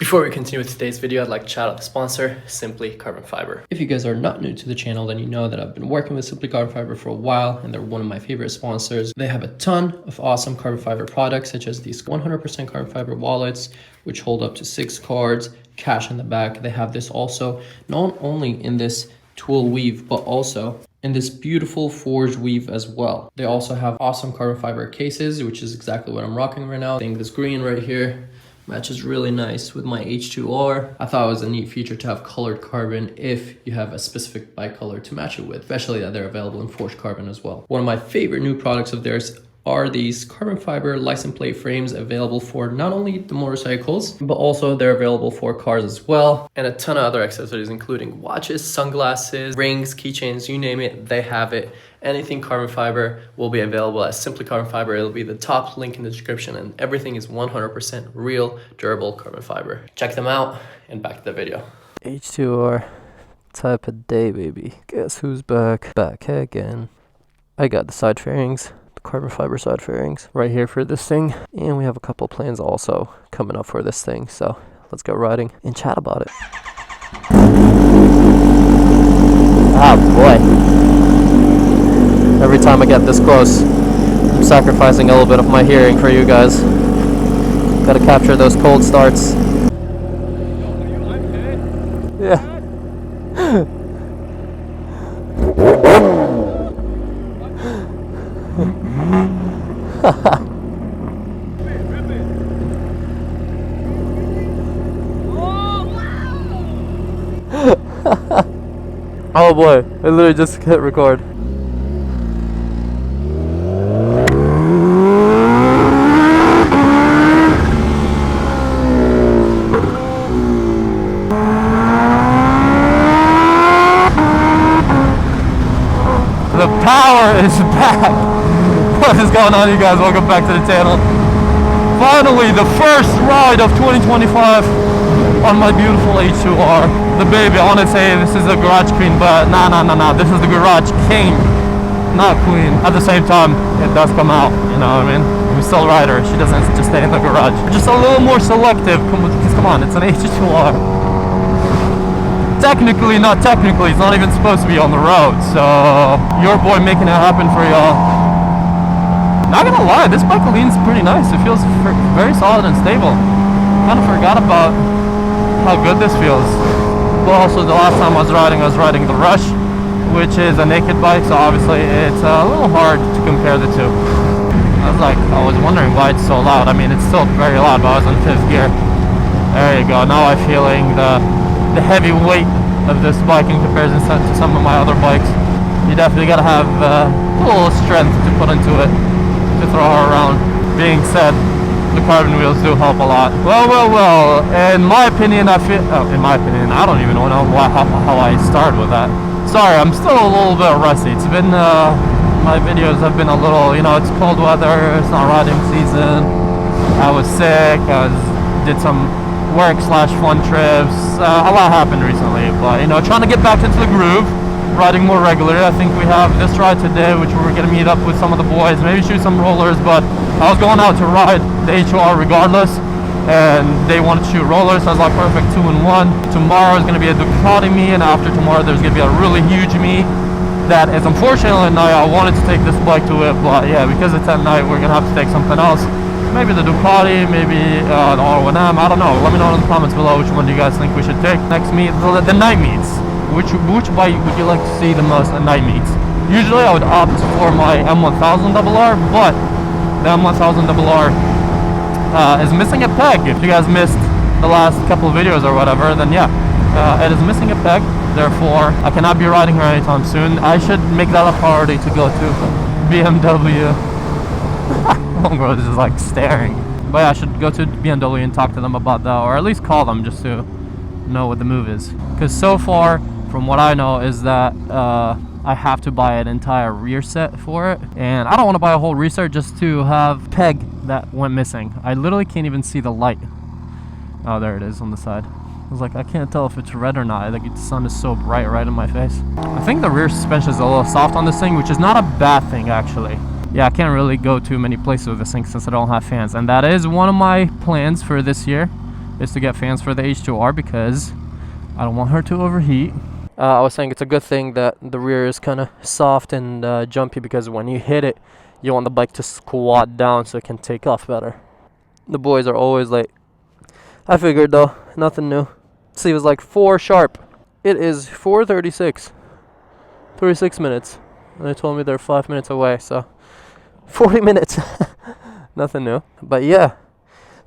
Before we continue with today's video, I'd like to shout out the sponsor, Simply Carbon Fiber. If you guys are not new to the channel, then you know that I've been working with Simply Carbon Fiber for a while, and they're one of my favorite sponsors. They have a ton of awesome carbon fiber products, such as these 100% carbon fiber wallets, which hold up to 6 cards, cash in the back. They have this also not only in this tool weave, but also in this beautiful forged weave as well. They also have awesome carbon fiber cases, which is exactly what I'm rocking right now. I think this green right here matches really nice with my H2R. I thought it was a neat feature to have colored carbon if you have a specific bicolor to match it with, especially that they're available in forged carbon as well. One of my favorite new products of theirs are these carbon fiber license plate frames, available for not only the motorcycles, but also they're available for cars as well. And a ton of other accessories, including watches, sunglasses, rings, keychains, you name it, they have it. Anything carbon fiber will be available at Simply Carbon Fiber. It'll be the top link in the description, and everything is 100% real, durable carbon fiber. Check them out, and back to the video. H2R type of day, baby. Guess who's back? Back again. I got the side fairings. Carbon fiber side fairings right here for this thing, and we have a couple plans also coming up for this thing, so let's go riding and chat about it. Ah boy, every time I get this close I'm sacrificing a little bit of my hearing for you guys. Gotta capture those cold starts. Yeah. Oh boy, I literally just hit record. The power is back! What is going on, you guys? Welcome back to the channel. Finally, the first ride of 2025 on my beautiful H2R. The baby. I want to say this is a garage queen, but nah. This is the garage king, not queen. At the same time, it does come out, you know what I mean? We still ride her. She doesn't just stay in the garage. We're just a little more selective, because come on, it's an H2R. Technically, not technically, it's not even supposed to be on the road, so your boy making it happen for y'all. Not gonna lie, this bike leans pretty nice. It feels very solid and stable. Kind of forgot about how good this feels. But also, the last time I was riding the Rush, which is a naked bike, so obviously it's a little hard to compare the two. I was wondering why it's so loud. I mean, it's still very loud, but I was in 5th gear. There you go. Now I'm feeling the heavy weight of this bike in comparison to some of my other bikes. You definitely gotta have a little strength to put into it to throw her around. Being said, the carbon wheels do help a lot. Well, in my opinion, I don't even know how I started with that. Sorry, I'm still a little bit rusty. It's been, my videos have been a little, it's cold weather, it's not riding season. I was sick, did some work/fun trips. A lot happened recently, but, trying to get back into the groove, riding more regularly. I think we have this ride today, which we're gonna meet up with some of the boys, maybe shoot some rollers, but I was going out to ride the H2R regardless, and they wanted to shoot rollers, so I was like, perfect, 2-in-1. Tomorrow is gonna be a Ducati meet, and after tomorrow there's gonna be a really huge meet that is unfortunately at night. I wanted to take this bike to it, but yeah, because it's at night, we're gonna have to take something else. Maybe the Ducati, maybe the R1M, I don't know. Let me know in the comments below which one do you guys think we should take. Next meet, the night meets. Which bike would you like to see the most at night meets? Usually I would opt for my M1000RR, but the M1000RR is missing a peg. If you guys missed the last couple of videos or whatever, then yeah, it is missing a peg. Therefore, I cannot be riding her anytime soon. I should make that a priority to go to BMW. Homebro is just like staring. But yeah, I should go to BMW and talk to them about that, or at least call them just to know what the move is. Because so far, from what I know, is that I have to buy an entire rear set for it, and I don't want to buy a whole rear set just to have peg that went missing. I literally can't even see the light. Oh, there it is on the side. I was like, I can't tell if it's red or not. Like, the sun is so bright right in my face. I think the rear suspension is a little soft on this thing, which is not a bad thing actually. Yeah, I can't really go to many places with this thing since I don't have fans, and that is one of my plans for this year. is to get fans for the H2R because I don't want her to overheat. I was saying it's a good thing that the rear is kind of soft and jumpy, because when you hit it, you want the bike to squat down so it can take off better. The boys are always late. I figured though, nothing new. See, it was like 4 sharp. It is 4:36. 36 minutes. And they told me they're 5 minutes away, so 40 minutes. Nothing new. But yeah,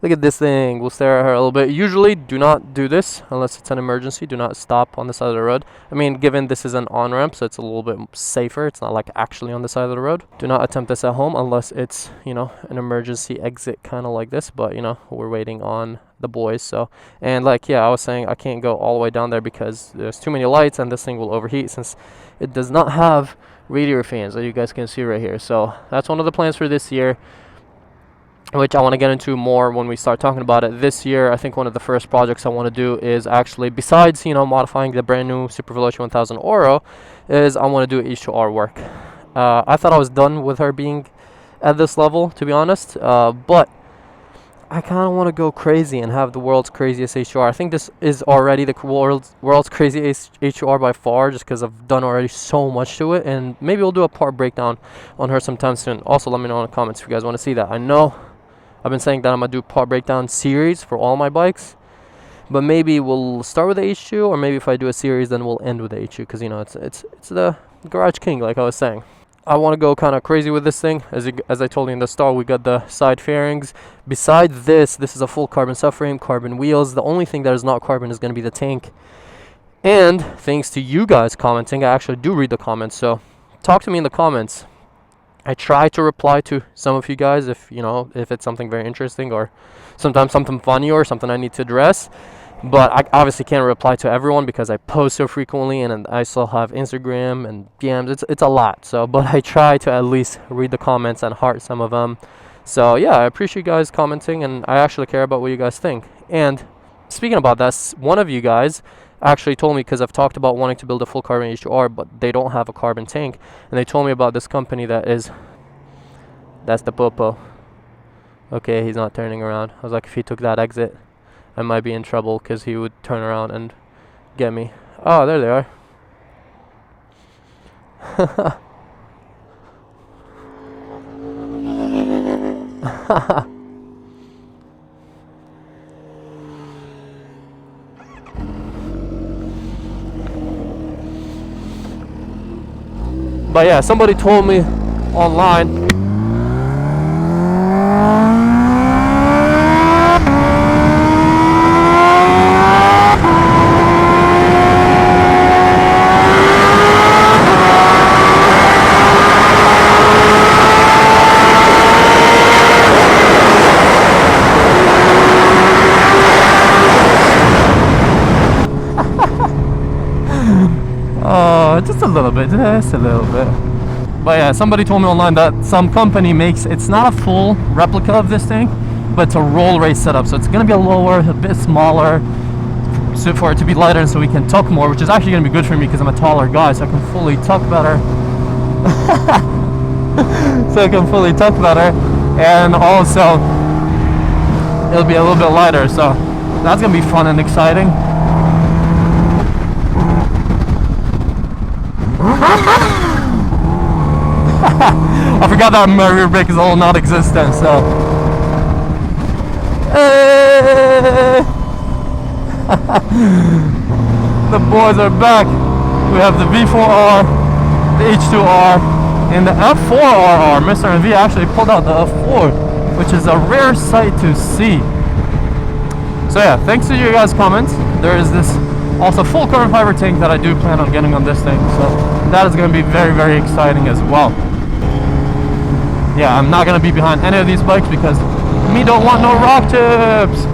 look at this thing. We'll stare at her a little bit. Usually do not do this unless it's an emergency. Do not stop on the side of the road. I mean, given this is an on-ramp, so it's a little bit safer. It's not like actually on the side of the road. Do not attempt this at home unless it's, you know, an emergency exit kind of like this. But, you know, we're waiting on the boys. So, and like, yeah, I was saying I can't go all the way down there because there's too many lights and this thing will overheat since it does not have radiator fans that you guys can see right here. So that's one of the plans for this year, which I want to get into more when we start talking about it. This year, I think one of the first projects I want to do is actually, besides, you know, modifying the brand new Super Veloce 1000 Oro, is I want to do H2R work. I thought I was done with her being at this level, to be honest, but I kind of want to go crazy and have the world's craziest H2R. I think this is already the world's craziest H2R by far, just because I've done already so much to it, and maybe we'll do a part breakdown on her sometime soon. Also, let me know in the comments if you guys want to see that. I know I've been saying that I'm going to do part breakdown series for all my bikes, but maybe we'll start with the H2, or maybe if I do a series, then we'll end with the H2, because, you know, it's the Garage King, like I was saying. I want to go kind of crazy with this thing. As I told you in the start, we got the side fairings. Besides this is a full carbon subframe, carbon wheels. The only thing that is not carbon is going to be the tank. And thanks to you guys commenting, I actually do read the comments, so talk to me in the comments. I try to reply to some of you guys if, you know, if it's something very interesting or sometimes something funny or something I need to address. But I obviously can't reply to everyone because I post so frequently, and I still have Instagram and DMs. It's a lot. So, but I try to at least read the comments and heart some of them. So yeah, I appreciate you guys commenting, and I actually care about what you guys think. And speaking about that, one of you guys actually told me, because I've talked about wanting to build a full carbon H2R, but they don't have a carbon tank, and they told me about this company that's the Popo. Okay, he's not turning around. I was like, if he took that exit, I might be in trouble, because he would turn around and get me. Oh, there they are. But yeah, somebody told me online. Just a little bit. But yeah, somebody told me online that some company makes, it's not a full replica of this thing, but it's a roll race setup, so it's going to be a lower, a bit smaller, so for it to be lighter and so we can tuck more, which is actually going to be good for me because I'm a taller guy, so I can fully tuck better. And also it'll be a little bit lighter, so that's going to be fun and exciting. I forgot that my rear brake is all non-existent, so. The boys are back. We have the V4R, the H2R, and the F4RR. Mr. MV actually pulled out the F4, which is a rare sight to see. So yeah, thanks to you guys' comments, there is this also full carbon fiber tank that I do plan on getting on this thing, so that is going to be very, very exciting as well. Yeah, I'm not going to be behind any of these bikes because me don't want no rock tips.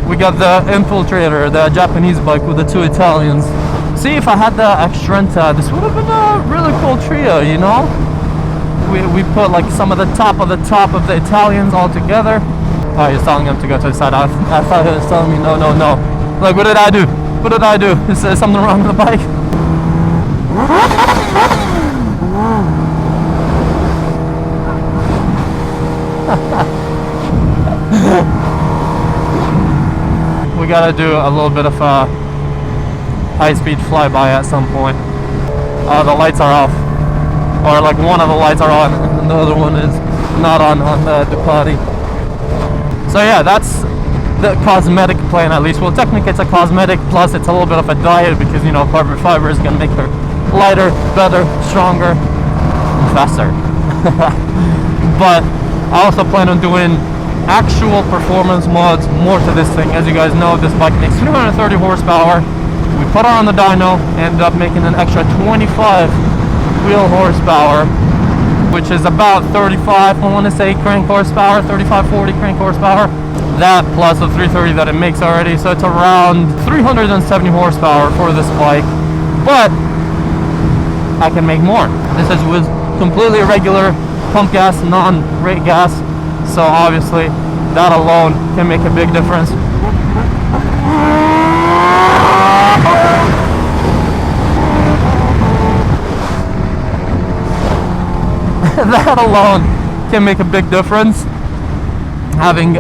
We got the Infiltrator, the Japanese bike with the 2 Italians. See, if I had the Extrenta, this would have been a really cool trio, you know? We put like some of the top of the Italians all together. Oh, he's telling him to go to the side. I thought he was telling me no, no, no. Like, what did I do? What did I do? Is there something wrong with the bike? We gotta do a little bit of a high-speed flyby at some point. The lights are off, or like one of the lights are on and the other one is not on the Ducati. So yeah, that's the cosmetic plan, at least. Well, technically it's a cosmetic, plus it's a little bit of a diet, because, you know, carbon fiber is gonna make her lighter, better, stronger, and faster. But I also plan on doing actual performance mods more to this thing. As you guys know, this bike makes 330 horsepower. We put her on the dyno, ended up making an extra 25 wheel horsepower, which is about 35, I want to say, crank horsepower, 35, 40 crank horsepower. That plus the 330 that it makes already, so it's around 370 horsepower for this bike. But I can make more. This is with completely regular pump gas, non-rate gas, so obviously that alone can make a big difference. That alone can make a big difference. Having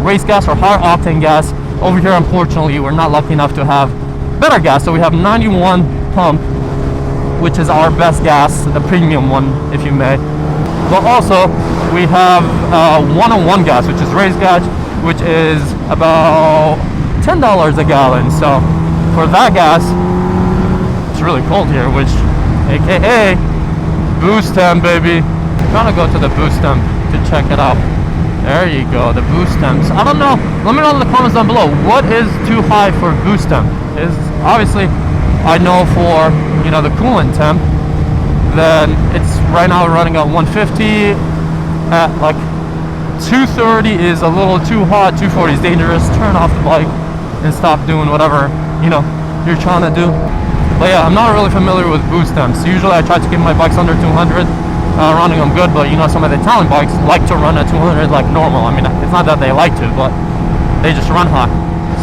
race gas or high octane gas. Over here, unfortunately, we're not lucky enough to have better gas, so we have 91 pump, which is our best gas, the premium one, if you may. But also we have 101 gas, which is race gas, which is about $10 a gallon. So for that gas, it's really cold here, which aka boost temp, baby. I'm trying to go to the boost temp to check it out. There you go, the boost temps. I don't know, let me know in the comments down below, what is too high for boost temp? Is obviously, I know for, you know, the coolant temp, then it's right now running at 150. At like 230 is a little too hot, 240 is dangerous. Turn off the bike and stop doing whatever, you know, you're trying to do. But yeah, I'm not really familiar with boost temps. Usually I try to keep my bikes under 200, running them good, but you know, some of the Italian bikes like to run at 200 like normal. I mean, it's not that they like to, but they just run hot.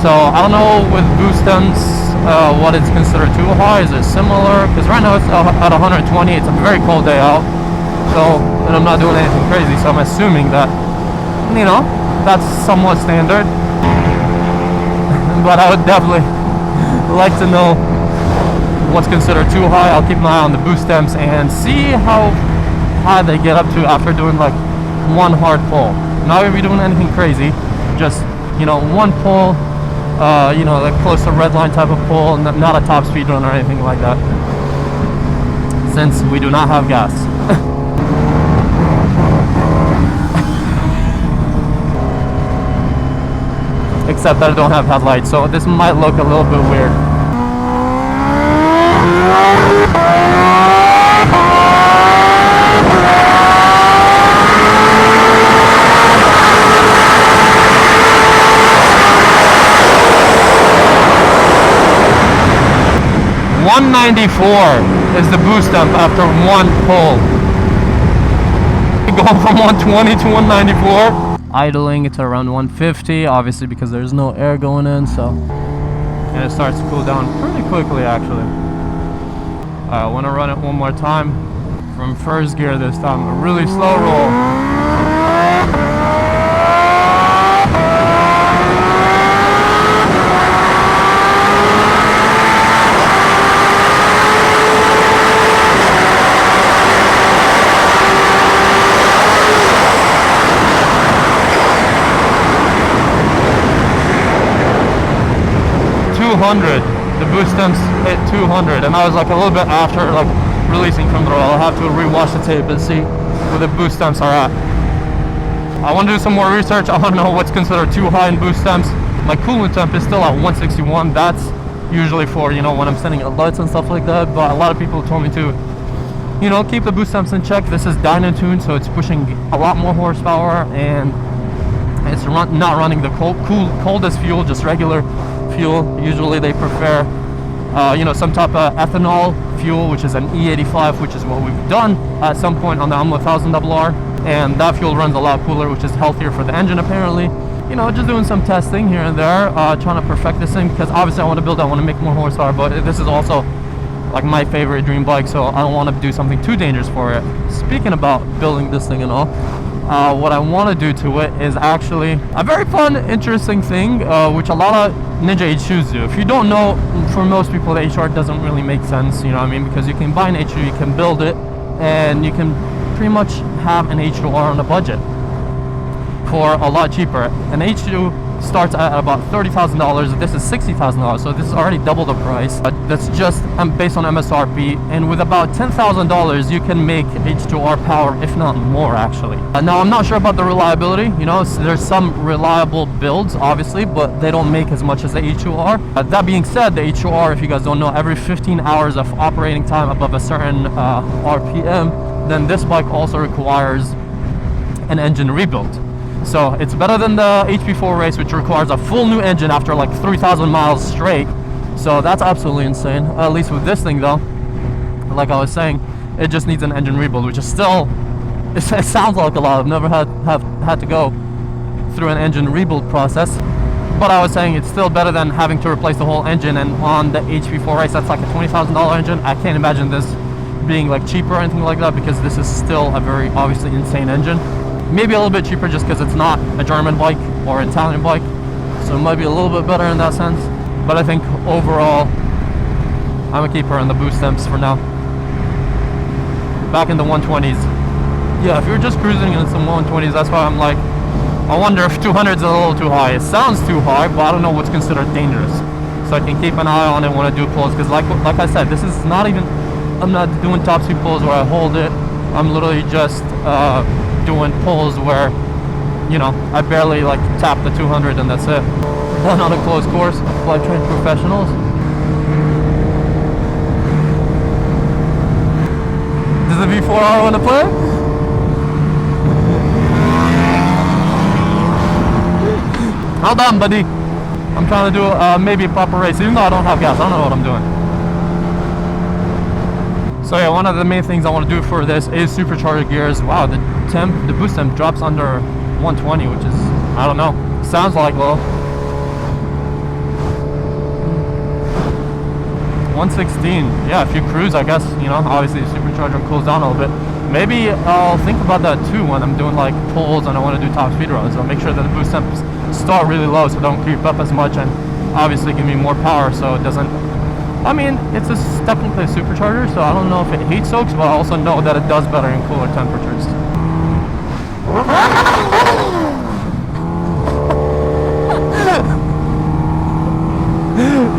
So I don't know with boost temps what is considered too high. Is it similar? Because right now it's at 120. It's a very cold day out, so, and I'm not doing anything crazy, so I'm assuming that, you know, that's somewhat standard. But I would definitely like to know what's considered too high. I'll keep an eye on the boost temps and see how high they get up to after doing like one hard pull. Not gonna be doing anything crazy, just, you know, one pull, you know, like close to red line type of pull, not a top speed run or anything like that, since we do not have gas. Except that I don't have headlights, so this might look a little bit weird. $194 is the boost temp after one pull. Going from 120 to 194. Idling, it's around 150, obviously because there's no air going in, so, and it starts to cool down pretty quickly actually. I want to run it one more time from first gear this time, a really slow roll. 200, the boost temps hit 200, and I was like a little bit after like releasing from the roll. I'll have to rewatch the tape and see where the boost temps are at. I want to do some more research. I want to know what's considered too high in boost temps. My coolant temp is still at 161. That's usually for, you know, when I'm sending out lights and stuff like that, but a lot of people told me to, you know, keep the boost temps in check. This is dyno tuned, so it's pushing a lot more horsepower, and it's not running the coldest fuel, just regular fuel. Usually they prefer you know, some type of ethanol fuel, which is an E85, which is what we've done at some point on the 1000RR, and that fuel runs a lot cooler, which is healthier for the engine apparently. you know, just doing some testing here and there, trying to perfect this thing, because obviously I want to build, I want to make more horsepower, but this is also like my favorite dream bike, so I don't want to do something too dangerous for it. Speaking about building this thing and all, what I want to do to it is actually a very fun, interesting thing, which a lot of Ninja H2s do. If you don't know, for most people the H2R doesn't really make sense, you know what I mean, because you can buy an H2, you can build it, and you can pretty much have an H2R on a budget for a lot cheaper. An H2 starts at about $30,000. This is $60,000, so this is already double the price. That's just based on MSRP, and with about $10,000 you can make H2R power, if not more actually. Now I'm not sure about the reliability, you know, so there's some reliable builds obviously, but they don't make as much as the H2R. That being said, the H2R, if you guys don't know, every 15 hours of operating time above a certain RPM, then this bike also requires an engine rebuild. So it's better than the HP4 race, which requires a full new engine after like 3,000 miles straight. So that's absolutely insane. At least with this thing though, like I was saying, it just needs an engine rebuild, which is still, it sounds like a lot. I've never had to go through an engine rebuild process, but I was saying it's still better than having to replace the whole engine. And on the HP4 race, that's like a $20,000 engine. I can't imagine this being like cheaper or anything like that, because this is still a very obviously insane engine. Maybe a little bit cheaper just because it's not a German bike or an Italian bike, so it might be a little bit better in that sense. But I think overall, I'm gonna keep her in the boost temps for now. Back in the 120s. Yeah, if you're just cruising in some 120s, that's why I'm like, I wonder if 200 is a little too high. It sounds too high, but I don't know what's considered dangerous. So I can keep an eye on it when I do pulls, because like I said, this is not even, I'm not doing top speed pulls where I hold it. I'm literally just doing pulls where, you know, I barely like tap the 200 and that's it. Done on a closed course, flight trained professionals. Does the V4R want to play? Hold on, buddy. I'm trying to do maybe a proper race, even though I don't have gas. I don't know what I'm doing. So yeah, one of the main things I want to do for this is supercharger gears. Wow, the boost temp drops under 120, which is, I don't know, sounds like low. 116, yeah, if you cruise, I guess, you know, obviously the supercharger cools down a little bit. Maybe I'll think about that too when I'm doing like pulls and I want to do top speed runs. I'll make sure that the boost temps start really low so don't creep up as much, and obviously give me more power so it doesn't, I mean, it's technically a supercharger, so I don't know if it heat soaks, but I also know that it does better in cooler temperatures.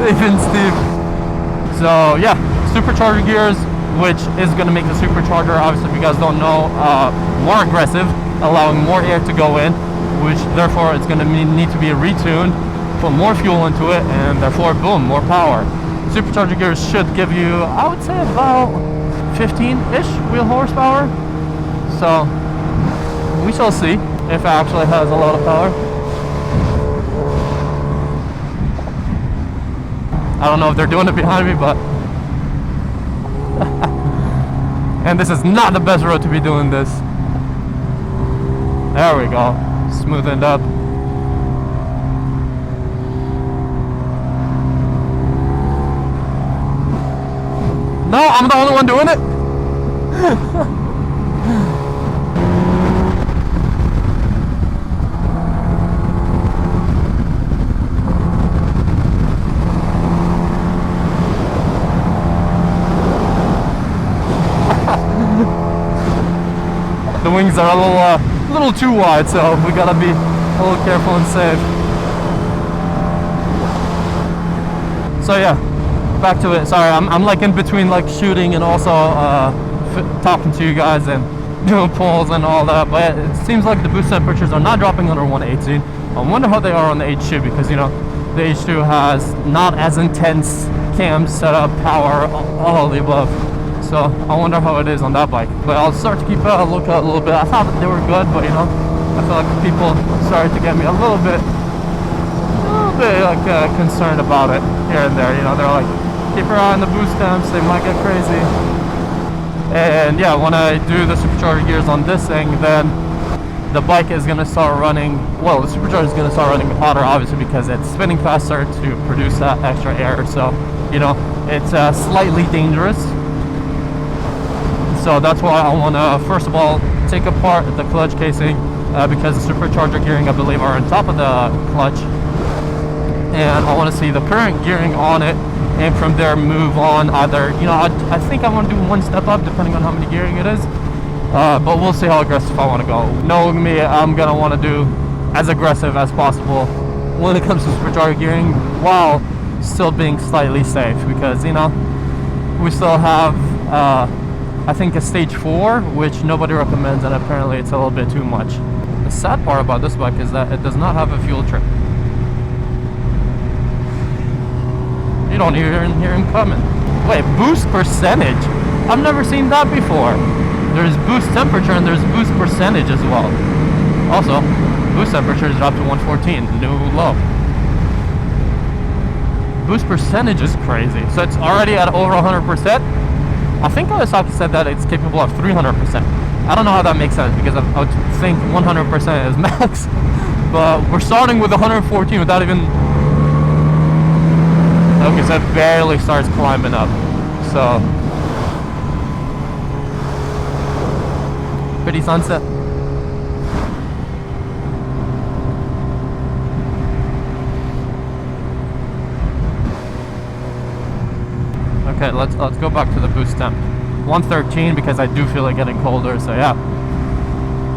Even Steve. So yeah, supercharger gears, which is going to make the supercharger, obviously if you guys don't know, more aggressive, allowing more air to go in, which therefore it's going to need to be retuned, put more fuel into it, and therefore boom, more power. Supercharger gears should give you, I would say, about 15-ish wheel horsepower. So we shall see if it actually has a lot of power. I don't know if they're doing it behind me, but and this is not the best road to be doing this. There we go, smoothened up. No, I'm the only one doing it. The wings are a little too wide, so we gotta be a little careful and safe. So yeah, back to it. Sorry, I'm like in between like shooting and also talking to you guys and doing pulls and all that, but it seems like the boost temperatures are not dropping under 118. I wonder how they are on the H2, because you know the H2 has not as intense cams, setup, power, all of the above. So I wonder how it is on that bike. But I'll start to keep a look at a little bit. I thought that they were good, but you know, I feel like people started to get me a little bit like concerned about it here and there. You know, they're like, keep your eye on the boost temps, they might get crazy. And yeah, when I do the supercharger gears on this thing, then the bike is gonna start running, well, the supercharger is gonna start running hotter, obviously, because it's spinning faster to produce that extra air. So, you know, it's slightly dangerous. So that's why I wanna, first of all, take apart the clutch casing, because the supercharger gearing, I believe, are on top of the clutch. And I wanna see the current gearing on it, and from there move on. Either, you know, I think I want to do one step up depending on how many gearing it is, but we'll see how aggressive I want to go. Knowing me, I'm gonna want to do as aggressive as possible when it comes to supercharger gearing, while still being slightly safe, because, you know, we still have I think a stage 4, which nobody recommends, and apparently it's a little bit too much. The sad part about this bike is that it does not have a fuel trip. You don't even hear him coming. Wait, boost percentage? I've never seen that before. There's boost temperature and there's boost percentage as well. Also, boost temperature is up to 114, new low. Boost percentage is crazy. So it's already at over 100%. I think Kawasaki said that it's capable of 300%. I don't know how that makes sense, because I would think 100% is max. But we're starting with 114 without even... Okay, so it barely starts climbing up. So, pretty sunset. Okay, let's go back to the boost temp. 113, because I do feel it getting colder. So yeah.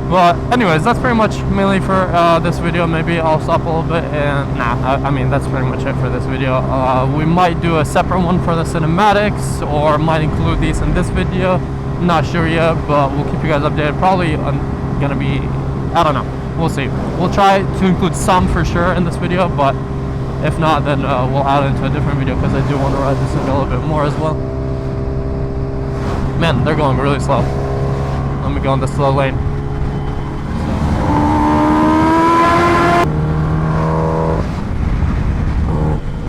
But anyways, that's pretty much mainly for this video. Maybe I'll stop a little bit, and I mean, that's pretty much it for this video. We might do a separate one for the cinematics, or might include these in this video. Not sure yet, but we'll keep you guys updated. Probably gonna be, I don't know, we'll see. We'll try to include some for sure in this video, but if not, then we'll add it into a different video, because I do want to ride this thing a little bit more as well. Man, they're going really slow. Let me go in the slow lane.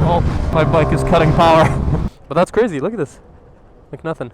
Oh, my bike is cutting power. But that's crazy, look at this. Like nothing.